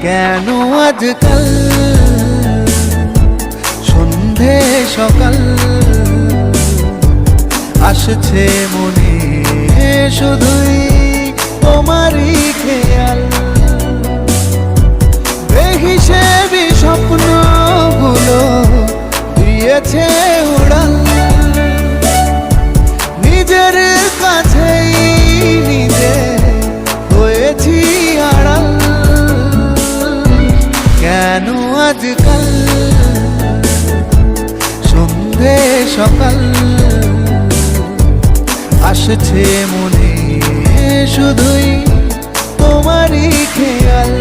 কেন আজকাল সন্ধে সকাল আসছে মনে শুধুই তোমারই খেয়াল। বেহিসেবি স্বপ্নগুলো দিয়েছে উড়াল, নিজের কাছেই নিজে হয়েছি আড়াল। কেন আজকাল সন্ধে সকাল আসছে মনে শুধুই তোমারই খেয়াল।